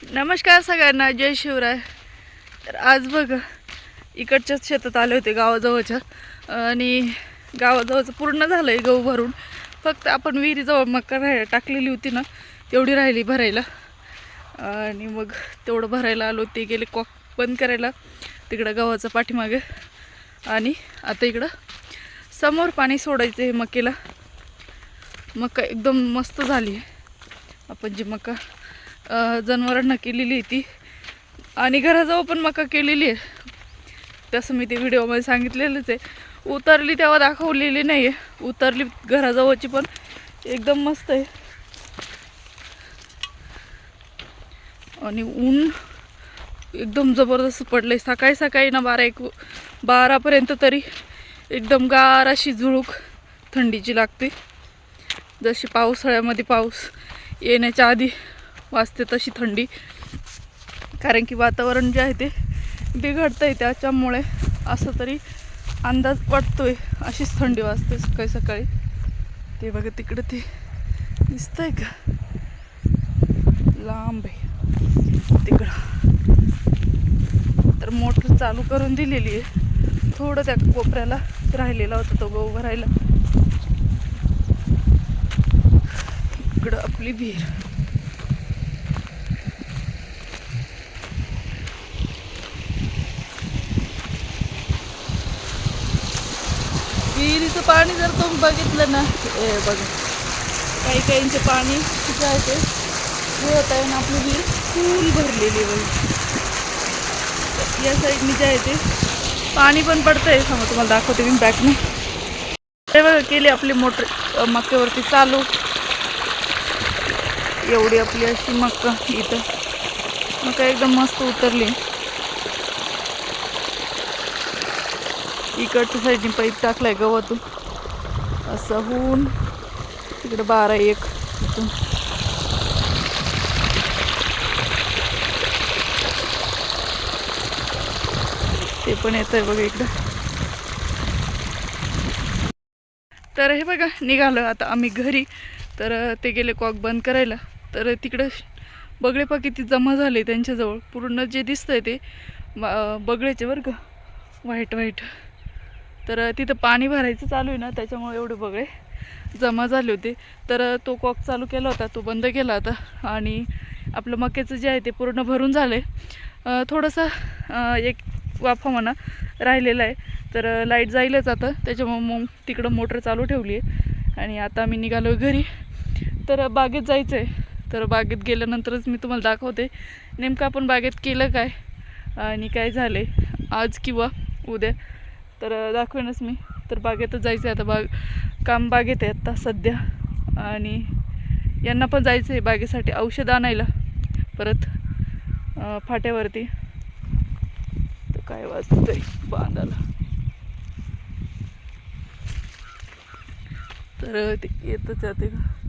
नमस्कार सगळ्यांना, जय शिवराय. तर आज बघा इकडच्याच शेतात आले होते गावाजवळच्या, आणि गावाजवळचं पूर्ण झालं आहे गहू भरून. फक्त आपण विहिरीजवळ मका टाकलेली होती ना, तेवढी राहिली भरायला. आणि मग तेवढं भरायला आलो. ते गेले कॉक बंद करायला तिकडं गव्हाचं पाठीमागे. आणि आता इकडं समोर पाणी सोडायचं आहे मकेला. मका एकदम मस्त झाली आहे. आपण जी मका जनावरांना केलेली ती, आणि घराजवळ पण मका केलेली आहे. तसं मी ते व्हिडिओमध्ये सांगितलेलंच आहे. उतरली तेव्हा दाखवलेली नाही आहे. उतरली घराजवळची पण एकदम मस्त आहे. आणि ऊन एकदम जबरदस्त पडलंय. सकाळी सकाळी ना 12-1-12पर्यंत तरी एकदम गार अशी झुळूक थंडीची लागते. जशी पावसाळ्यामध्ये पाऊस येण्याच्या आधी वाजते तशी थंडी. कारण की वातावरण जे आहे ते बिघडतंय, त्याच्यामुळे असं तरी अंदाज पडतोय. अशीच थंडी वाजते सकाळी सकाळी. ते बघा तिकडे ते दिसतंय का, लांब आहे तिकडं. तर मोटर चालू करून दिलेली आहे. थोडं त्या कोपऱ्याला राहिलेला होता तो गहू भरायला. इकडं आपली विहीर. विहिरीचं पाणी जर तुम्ही बघितलं ना, बघा काही काहींचे पाणी जे आहे ते होत आहे ना. आपली विहीर फुल भरलेली आहे. या साईडने जे आहे ते पाणी पण पडतंय. समोर तुम्हाला दाखवते मी बॅकने. हे बघा केली आपली मोटर मक्यावरती चालू. एवढी आपली अशी मका इथं मका एकदम मस्त उतरली. इकडच्या साईडने पाईप टाकलाय गव्हातून असं होऊन तिकडे 12-1 इथून. ते पण येत आहे बघा इकडं. तर हे बघा निघालो आता आम्ही घरी. तर ते गेले कॉक बंद करायला. तर तिकडं बगळे पा किती जमा झाले त्यांच्याजवळ. पूर्ण जे दिसतंय ते बगळेचे बरं का, व्हाईट व्हाईट. तर तिथं पाणी भरायचं चालू आहे ना, त्याच्यामुळे एवढे बगळे जमा झाले होते. तर तो कॉक चालू केला होता, तो बंद केला आता. आणि आपलं मक्याचं जे आहे ते पूर्ण भरून झालं आहे. थोडंसं एक वाफा म्हणा राहिलेला आहे. तर लाईट जाईलच आता, त्याच्यामुळे मग तिकडं मोटर चालू ठेवली आहे. आणि आता आम्ही निघालो घरी. तर बागेत जायचं आहे. तर बागेत गेल्यानंतरच मी तुम्हाला दाखवते नेमकं आपण बागेत केलं काय आणि काय झालं आहे आज किंवा उद्या. तर दाखवेनच मी. तर बागेतच जायचं आहे आता. काम बागेत आहे आता सध्या. आणि यांना पण जायचं आहे बागेसाठी औषध आणायला परत फाट्यावरती. तर काय वाजतंय बांधाला. तर ते येतच जाते का.